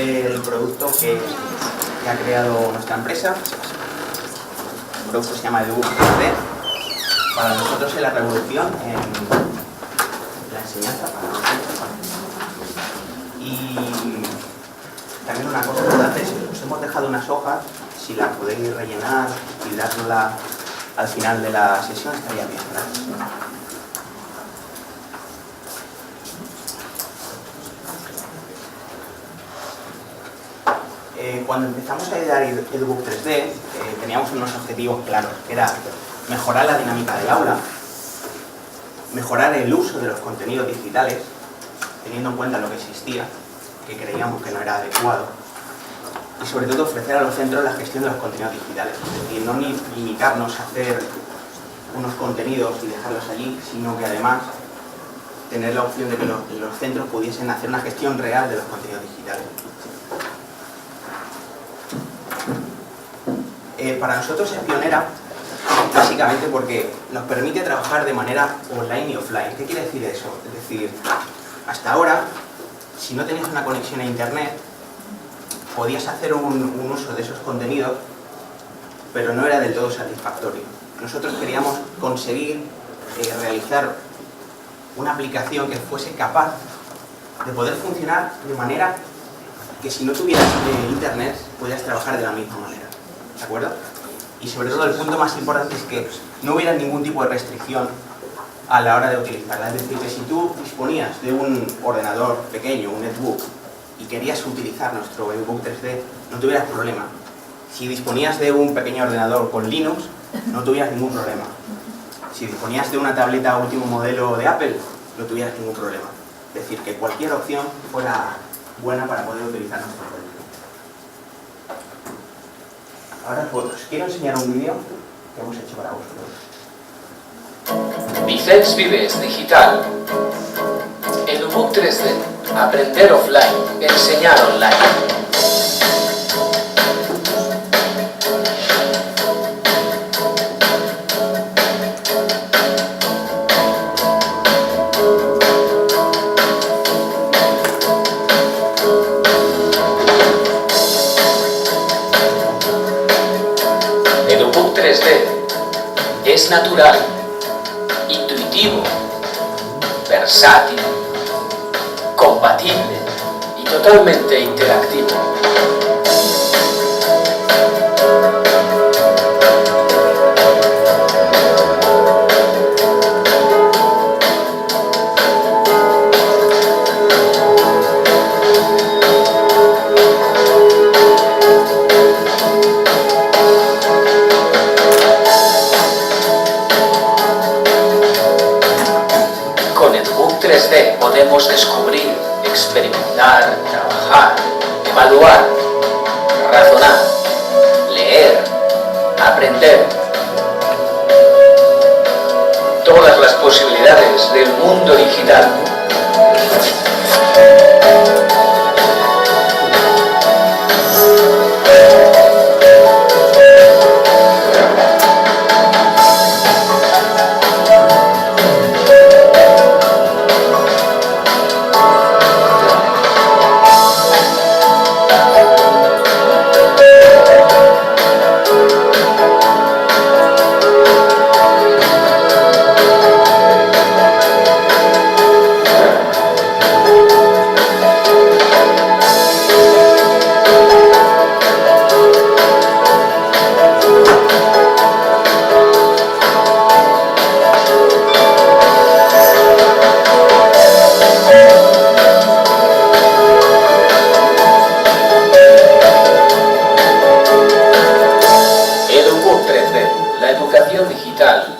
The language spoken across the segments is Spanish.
el producto que ha creado nuestra empresa. El producto se llama Edubook 3D. Para nosotros es la revolución en la enseñanza para nosotros. Y también una cosa importante es que os hemos dejado unas hojas, si las podéis rellenar y dárnosla al final de la sesión estaría bien. Gracias. Cuando empezamos a idear Edubook 3D teníamos unos objetivos claros, que era mejorar la dinámica del aula, mejorar el uso de los contenidos digitales, teniendo en cuenta lo que existía, que creíamos que no era adecuado, y sobre todo ofrecer a los centros la gestión de los contenidos digitales, es decir, no limitarnos a hacer unos contenidos y dejarlos allí, sino que además tener la opción de que los centros pudiesen hacer una gestión real de los contenidos digitales. Para nosotros es pionera, básicamente porque nos permite trabajar de manera online y offline. ¿Qué quiere decir eso? Es decir, hasta ahora, si no tenías una conexión a internet, podías hacer un uso de esos contenidos, pero no era del todo satisfactorio. Nosotros queríamos conseguir realizar una aplicación que fuese capaz de poder funcionar de manera que si no tuvieras internet, pudieras trabajar de la misma manera. ¿De acuerdo? Y sobre todo el punto más importante es que no hubiera ningún tipo de restricción a la hora de utilizarla. Es decir, que si tú disponías de un ordenador pequeño, un netbook, y querías utilizar nuestro Edubook 3D, no tuvieras problema. Si disponías de un pequeño ordenador con Linux, no tuvieras ningún problema. Si disponías de una tableta último modelo de Apple, no tuvieras ningún problema. Es decir, que cualquier opción fuera buena para poder utilizar nuestro producto. Ahora pues, os quiero enseñar un vídeo que hemos hecho para vosotros. Vicens Vives Digital. Edubook 3D. Aprender offline. Enseñar online. Edubook 3D es natural, intuitivo, versátil, compatible y totalmente interactivo. Podemos descubrir, experimentar, trabajar, evaluar, razonar, leer, aprender. Todas las posibilidades del mundo digital.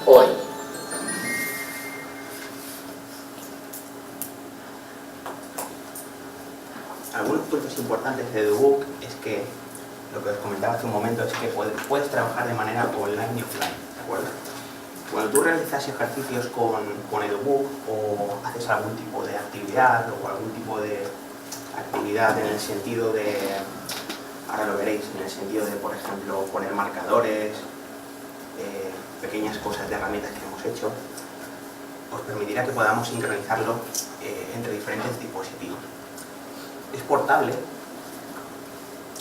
Hoy. Algunos puntos importantes de Edubook es que, lo que os comentaba hace un momento, es que puedes trabajar de manera online y offline, ¿de acuerdo? Cuando tú realizas ejercicios con Edubook o haces algún tipo de actividad o algún tipo de actividad en el sentido de, ahora lo veréis, en el sentido de, por ejemplo, poner marcadores, pequeñas cosas de herramientas que hemos hecho, os permitirá que podamos sincronizarlo entre diferentes dispositivos. Es portable,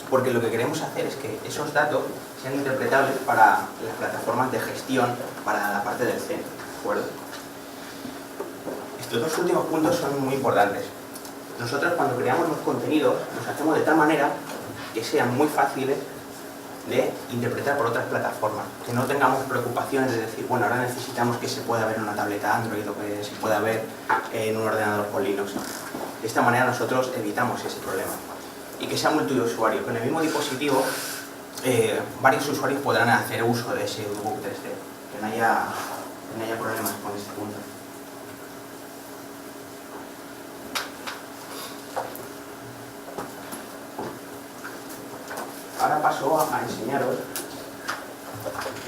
porque lo que queremos hacer es que esos datos sean interpretables para las plataformas de gestión, para la parte del centro, ¿de acuerdo? Estos dos últimos puntos son muy importantes. Nosotros cuando creamos los contenidos los hacemos de tal manera que sean muy fáciles de interpretar por otras plataformas, que no tengamos preocupaciones de decir, bueno, ahora necesitamos que se pueda ver en una tableta Android o que se pueda ver en un ordenador con Linux. De esta manera nosotros evitamos ese problema. Y que sea multiusuario, que en el mismo dispositivo varios usuarios podrán hacer uso de ese Debug 3D, que no haya problemas con este punto. Ahora paso a enseñaros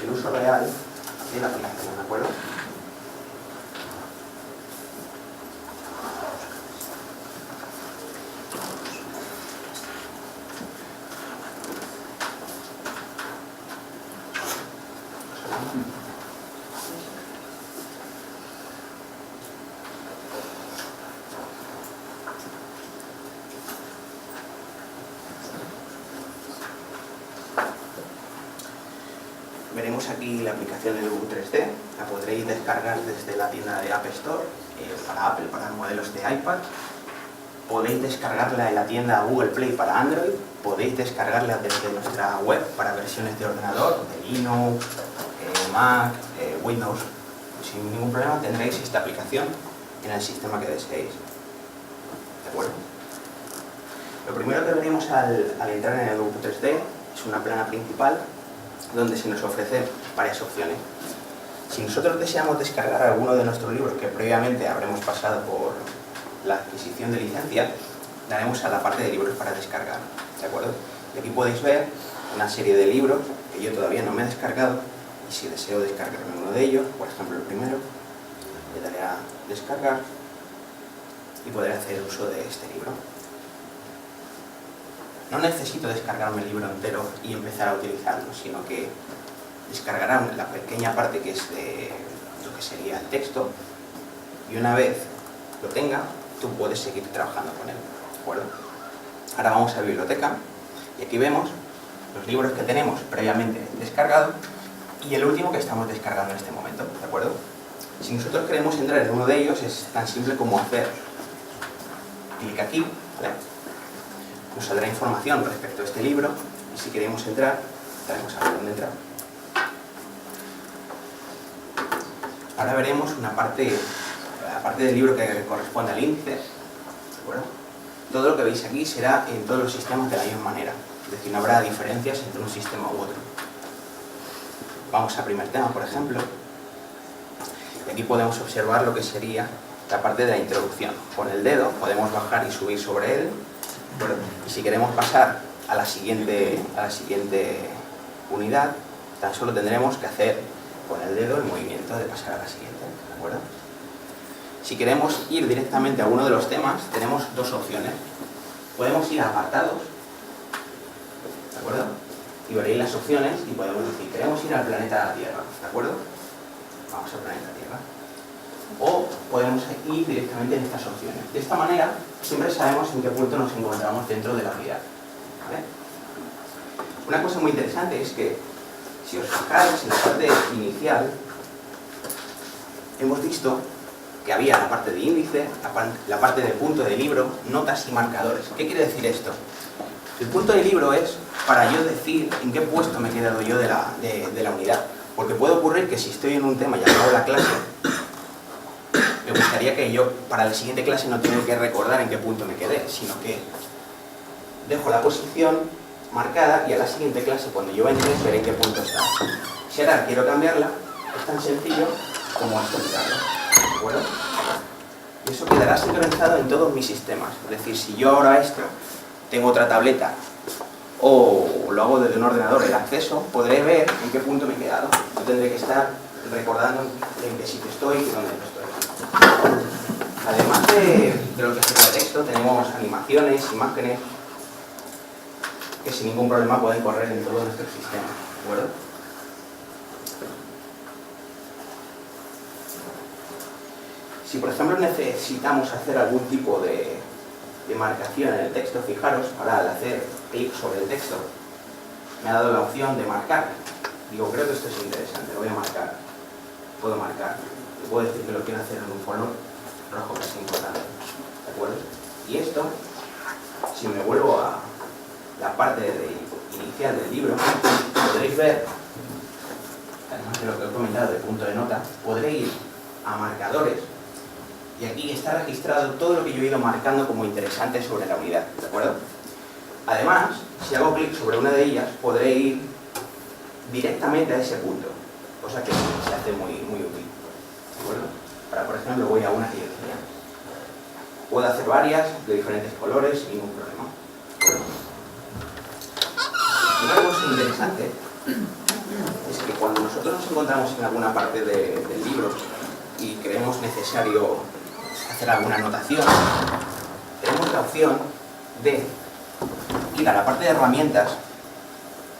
el uso real de la aplicación, ¿de acuerdo? Veremos aquí la aplicación de Debug 3D, la podréis descargar desde la tienda de App Store para Apple, para modelos de iPad. Podéis descargarla en la tienda Google Play para Android, podéis descargarla desde nuestra web para versiones de ordenador, de Linux, Mac, Windows. Sin ningún problema tendréis esta aplicación en el sistema que deseéis. ¿De acuerdo? Lo primero que veremos al entrar en el Debug 3D es una plana principal donde se nos ofrecen varias opciones. Si nosotros deseamos descargar alguno de nuestros libros que previamente habremos pasado por la adquisición de licencia, daremos a la parte de libros para descargar, ¿de acuerdo? Y aquí podéis ver una serie de libros que yo todavía no me he descargado, y si deseo descargarme uno de ellos, por ejemplo el primero, le daré a descargar y podré hacer uso de este libro. No necesito descargarme el libro entero y empezar a utilizarlo, sino que descargará la pequeña parte que es de lo que sería el texto, y una vez lo tenga, tú puedes seguir trabajando con él, ¿de acuerdo? Ahora vamos a biblioteca, y aquí vemos los libros que tenemos previamente descargados y el último que estamos descargando en este momento, ¿de acuerdo? Si nosotros queremos entrar en uno de ellos, es tan simple como hacer clic aquí, ¿vale? Nos saldrá información respecto a este libro, y si queremos entrar, daremos a ver dónde entrar. Ahora veremos la parte del libro que corresponde al índice, ¿de acuerdo? Todo lo que veis aquí será en todos los sistemas de la misma manera, es decir, no habrá diferencias entre un sistema u otro. Vamos al primer tema, por ejemplo, y aquí podemos observar lo que sería la parte de la introducción. Con el dedo podemos bajar y subir sobre él. Bueno, y si queremos pasar a la siguiente unidad, tan solo tendremos que hacer con el dedo el movimiento de pasar a la siguiente, ¿de acuerdo? Si queremos ir directamente a uno de los temas, tenemos dos opciones. Podemos ir a apartados, ¿de acuerdo? Y veréis las opciones y podemos decir, queremos ir al planeta Tierra, ¿de acuerdo? Vamos al planeta Tierra. O podemos ir directamente en estas opciones. De esta manera, siempre sabemos en qué punto nos encontramos dentro de la unidad, ¿vale? Una cosa muy interesante es que, si os fijáis en la parte inicial, hemos visto que había la parte de índice, la parte de punto de libro, notas y marcadores. ¿Qué quiere decir esto? El punto de libro es para yo decir en qué puesto me he quedado yo de la unidad. Porque puede ocurrir que si estoy en un tema y acabo la clase, me gustaría que yo para la siguiente clase no tenga que recordar en qué punto me quedé, sino que dejo la posición marcada y a la siguiente clase, cuando yo entre, veré en qué punto está. Si ahora quiero cambiarla, es tan sencillo como esto quitarlo, ¿de acuerdo? Y eso quedará sincronizado en todos mis sistemas. Es decir, si yo ahora esto tengo otra tableta o lo hago desde un ordenador, el acceso, podré ver en qué punto me he quedado. No tendré que estar recordando en qué sitio estoy y dónde estoy. Además de lo que es el texto, tenemos animaciones, imágenes, que sin ningún problema pueden correr en todo nuestro sistema, ¿de acuerdo? Si por ejemplo necesitamos hacer algún tipo de de marcación en el texto, fijaros, ahora al hacer clic sobre el texto, me ha dado la opción de marcar. Digo, creo que esto es interesante, lo voy a marcar. Puedo marcar. Le puedo decir que lo quiero hacer en un color rojo, que es importante. ¿De acuerdo? Y esto, si me vuelvo a la parte inicial del libro, podréis ver, además de lo que he comentado de punto de nota, podré ir a marcadores y aquí está registrado todo lo que yo he ido marcando como interesante sobre la unidad. ¿De acuerdo? Además, si hago clic sobre una de ellas, podré ir directamente a ese punto, cosa que se hace muy útil. ¿De acuerdo? Ahora, por ejemplo, voy a una que yo decía. Puedo hacer varias de diferentes colores sin ningún problema. Una cosa interesante es que cuando nosotros nos encontramos en alguna parte del libro y creemos necesario hacer alguna anotación, tenemos la opción de ir a la parte de herramientas,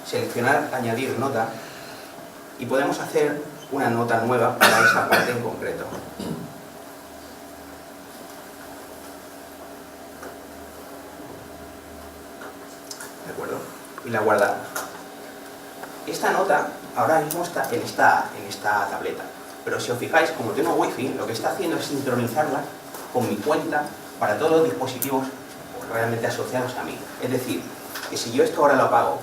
seleccionar añadir nota y podemos hacer una nota nueva para esa parte en concreto. ¿De acuerdo? Y la guardamos. Esta nota ahora mismo está en esta tableta, pero si os fijáis, como tengo wifi, lo que está haciendo es sincronizarla con mi cuenta para todos los dispositivos realmente asociados a mí. Es decir, que si yo esto ahora lo apago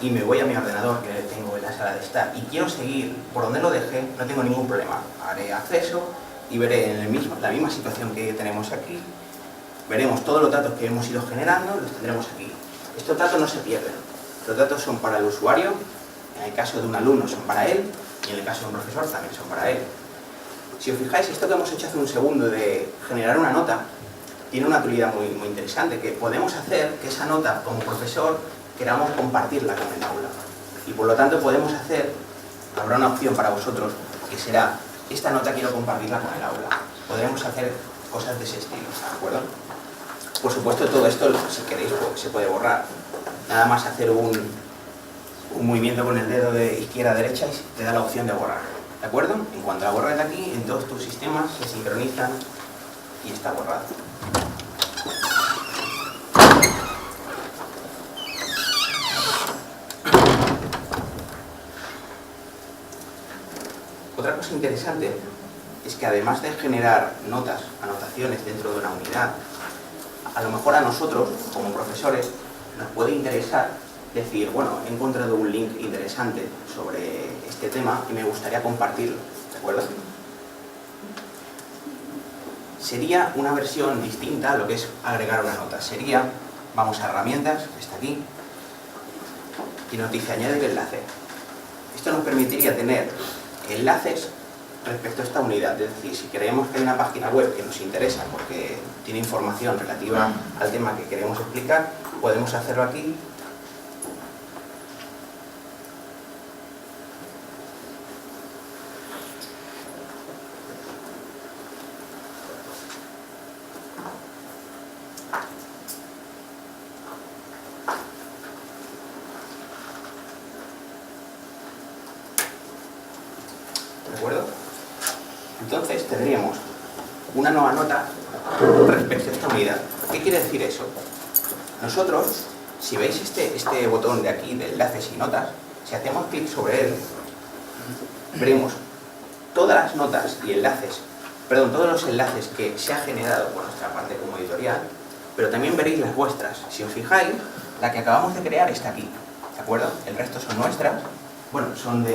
y me voy a mi ordenador que tengo en la sala de estar y quiero seguir por donde lo dejé, no tengo ningún problema. Haré acceso y veré en la misma situación que tenemos aquí, veremos todos los datos que hemos ido generando, los tendremos aquí. Estos datos no se pierden, los datos son para el usuario, en el caso de un alumno son para él y en el caso de un profesor también son para él. Si os fijáis, esto que hemos hecho hace un segundo de generar una nota tiene una utilidad muy interesante, que podemos hacer que esa nota como profesor queramos compartirla con el aula y por lo tanto podemos hacer, habrá una opción para vosotros que será esta nota quiero compartirla con el aula. Podremos hacer cosas de ese estilo, ¿de acuerdo? Por supuesto todo esto, si queréis, pues, se puede borrar. Nada más hacer un movimiento con el dedo de izquierda a derecha y te da la opción de borrar, ¿de acuerdo? En cuanto la borres de aquí, en todos tus sistemas se sincronizan y está borrado. Otra cosa interesante es que además de generar notas, anotaciones dentro de una unidad, a lo mejor a nosotros, como profesores, nos puede interesar decir, bueno, he encontrado un link interesante sobre este tema y me gustaría compartirlo, ¿de acuerdo? Sería una versión distinta a lo que es agregar una nota. Sería, vamos a herramientas, está aquí, y nos dice añadir enlace. Esto nos permitiría tener enlaces respecto a esta unidad, es decir, si creemos que hay una página web que nos interesa porque tiene información relativa al tema que queremos explicar, podemos hacerlo aquí. ¿De acuerdo? Entonces tendríamos una nueva nota respecto a esta unidad. ¿Qué quiere decir eso? Nosotros, si veis este botón de aquí de enlaces y notas, si hacemos clic sobre él, veremos todas las notas y enlaces, perdón, todos los enlaces que se ha generado por nuestra parte como editorial, pero también veréis las vuestras. Si os fijáis, la que acabamos de crear está aquí, ¿de acuerdo? El resto son nuestras, bueno, son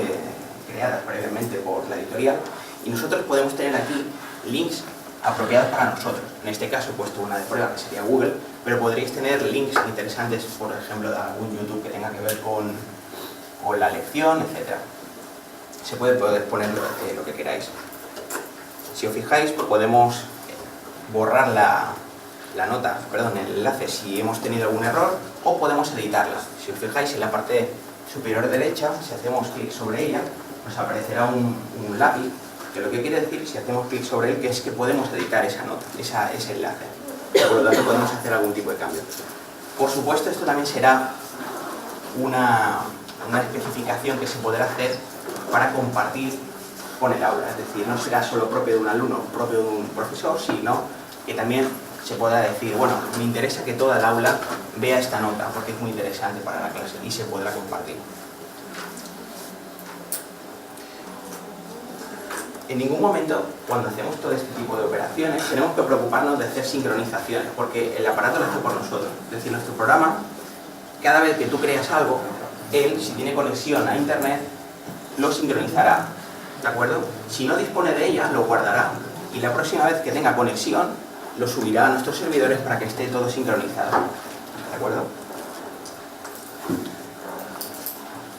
creadas previamente por la editorial, y nosotros podemos tener aquí links apropiados para nosotros. En este caso he puesto una de prueba que sería Google, pero podréis tener links interesantes, por ejemplo, de algún YouTube que tenga que ver con la lección, etc. Se puede poner lo que queráis. Si os fijáis, pues podemos borrar la nota, perdón, el enlace si hemos tenido algún error, o podemos editarla. Si os fijáis en la parte superior derecha, si hacemos clic sobre ella, nos aparecerá un lápiz, que lo que quiere decir, si hacemos clic sobre él, que es que podemos editar esa nota, ese enlace. Por lo tanto, podemos hacer algún tipo de cambio. Por supuesto, esto también será una especificación que se podrá hacer para compartir con el aula. Es decir, no será solo propio de un alumno, propio de un profesor, sino que también se pueda decir, bueno, me interesa que toda el aula vea esta nota porque es muy interesante para la clase y se podrá compartir. En ningún momento, cuando hacemos todo este tipo de operaciones, tenemos que preocuparnos de hacer sincronizaciones, porque el aparato lo hace por nosotros. Es decir, nuestro programa, cada vez que tú creas algo, él, si tiene conexión a internet, lo sincronizará, ¿de acuerdo? Si no dispone de ella, lo guardará. Y la próxima vez que tenga conexión, lo subirá a nuestros servidores para que esté todo sincronizado, ¿de acuerdo?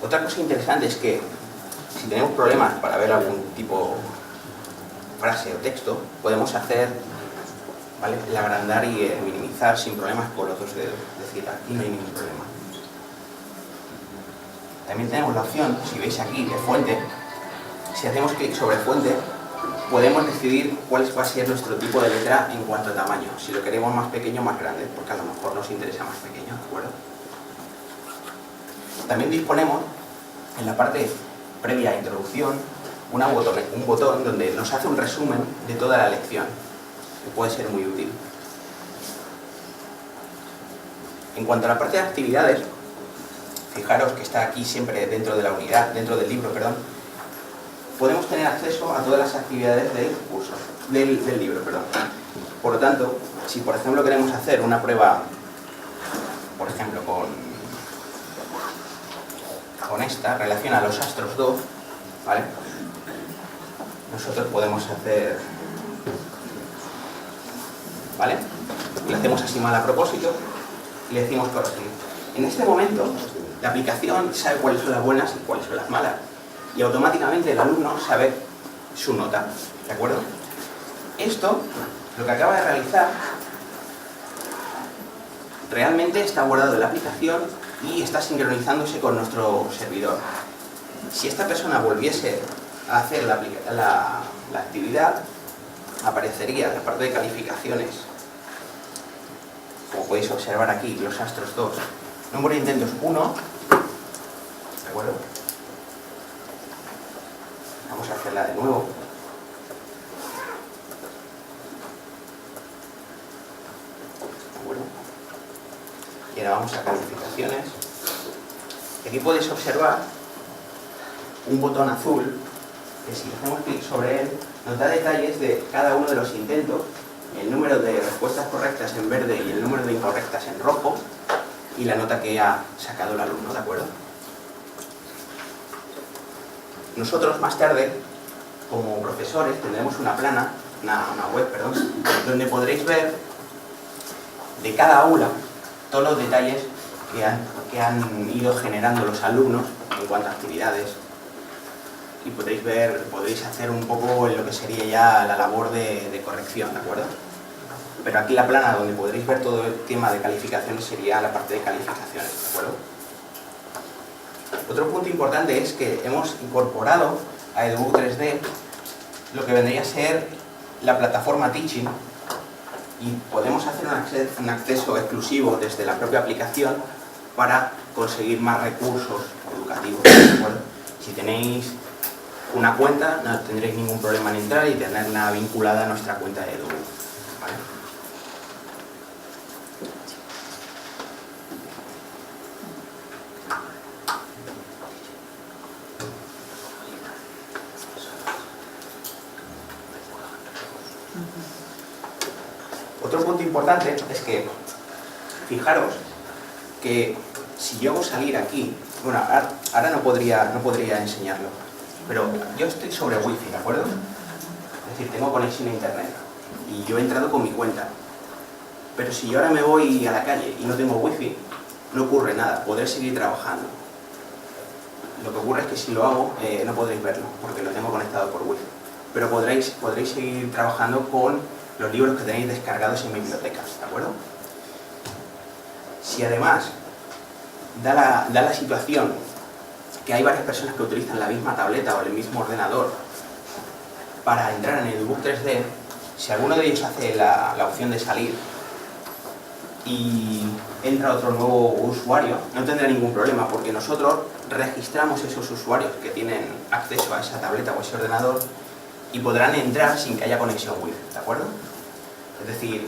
Otra cosa interesante es que, si tenemos problemas para ver algún tipo frase o texto, podemos hacer, ¿vale?, el agrandar y el minimizar sin problemas con los dos dedos. Es decir, aquí no hay ningún problema. También tenemos la opción, si veis aquí, de fuente. Si hacemos clic sobre fuente, podemos decidir cuál va a ser nuestro tipo de letra en cuanto a tamaño. Si lo queremos más pequeño o más grande, porque a lo mejor nos interesa más pequeño, ¿de acuerdo? También disponemos, en la parte previa a introducción, un botón donde nos hace un resumen de toda la lección, que puede ser muy útil. En cuanto a la parte de actividades, fijaros que está aquí siempre dentro de la unidad, dentro del libro, perdón, podemos tener acceso a todas las actividades del curso, del libro, perdón. Por lo tanto, si por ejemplo queremos hacer una prueba, por ejemplo con esta, relaciona a los astros 2, ¿vale? Nosotros podemos hacer, ¿vale? Le hacemos así mal a propósito y le decimos corregir. En este momento, la aplicación sabe cuáles son las buenas y cuáles son las malas. Y automáticamente el alumno sabe su nota, ¿de acuerdo? Esto, lo que acaba de realizar, realmente está guardado en la aplicación y está sincronizándose con nuestro servidor. Si esta persona volviese a hacer la actividad, aparecería la parte de calificaciones. Como podéis observar aquí, los astros 2. Número de intentos 1, ¿de acuerdo? Vamos a hacerla de nuevo. ¿De acuerdo? Y ahora vamos a calificaciones. Aquí podéis observar un botón azul que, si hacemos clic sobre él, nos da detalles de cada uno de los intentos, el número de respuestas correctas en verde y el número de incorrectas en rojo, y la nota que ha sacado el alumno, ¿de acuerdo? Nosotros más tarde, como profesores, tendremos una web, donde podréis ver de cada aula todos los detalles que han ido generando los alumnos en cuanto a actividades, y podréis hacer un poco lo que sería ya la labor de corrección, ¿de acuerdo? Pero aquí la plana donde podréis ver todo el tema de calificaciones sería la parte de calificaciones, ¿de acuerdo? Otro punto importante es que hemos incorporado a EduBook 3D lo que vendría a ser la plataforma Teaching, y podemos hacer un acceso exclusivo desde la propia aplicación para conseguir más recursos educativos, ¿de acuerdo? Si tenéis una cuenta, no tendréis ningún problema en entrar y tenerla vinculada a nuestra cuenta de EduBook, ¿vale? Otro punto importante es que, fijaros que si yo hago salir aquí, bueno, ahora no podría enseñarlo, pero yo estoy sobre Wi-Fi, ¿de acuerdo? Es decir, tengo conexión a internet y yo he entrado con mi cuenta. Pero si yo ahora me voy a la calle y no tengo Wi-Fi, no ocurre nada, podré seguir trabajando. Lo que ocurre es que si lo hago, no podréis verlo, porque lo tengo conectado por Wi-Fi. Pero podréis seguir trabajando con los libros que tenéis descargados en bibliotecas, ¿de acuerdo? Si además da la situación que hay varias personas que utilizan la misma tableta o el mismo ordenador para entrar en EduBook 3D, si alguno de ellos hace la opción de salir y entra otro nuevo usuario, no tendrá ningún problema, porque nosotros registramos esos usuarios que tienen acceso a esa tableta o ese ordenador y podrán entrar sin que haya conexión Wi-Fi, ¿de acuerdo? Es decir,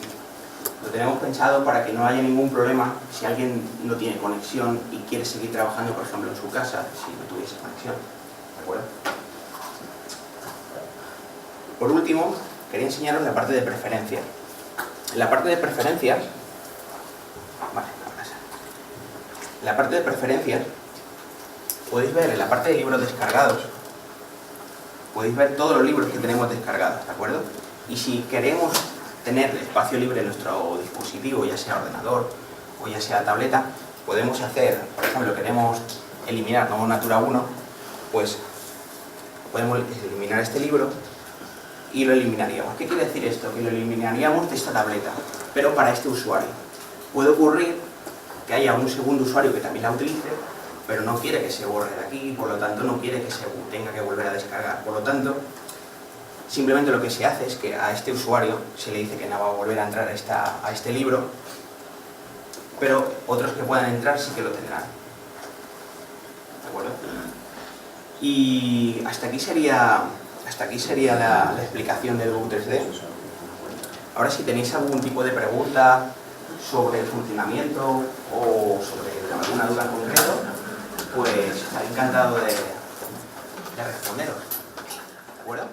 Lo tenemos pensado para que no haya ningún problema si alguien no tiene conexión y quiere seguir trabajando, por ejemplo, en su casa, si no tuviese conexión. ¿De acuerdo? Por último, quería enseñaros la parte de preferencias. En la parte de preferencias, en la parte de preferencias, podéis ver en la parte de libros descargados, podéis ver todos los libros que tenemos descargados, ¿de acuerdo? Y si queremos tener espacio libre en nuestro dispositivo, ya sea ordenador o ya sea tableta, podemos hacer, por ejemplo, queremos eliminar Novo Natura 1, pues podemos eliminar este libro y lo eliminaríamos. ¿Qué quiere decir esto? Que lo eliminaríamos de esta tableta, pero para este usuario. Puede ocurrir que haya un segundo usuario que también la utilice, pero no quiere que se borre de aquí, por lo tanto no quiere que se tenga que volver a descargar. Por lo tanto, simplemente lo que se hace es que a este usuario se le dice que no va a volver a entrar a este libro, pero otros que puedan entrar sí que lo tendrán. ¿De acuerdo? Y hasta aquí sería la explicación del Book 3D. Ahora, si tenéis algún tipo de pregunta sobre el funcionamiento o sobre alguna duda en concreto, pues estaré encantado de responderos. ¿De acuerdo?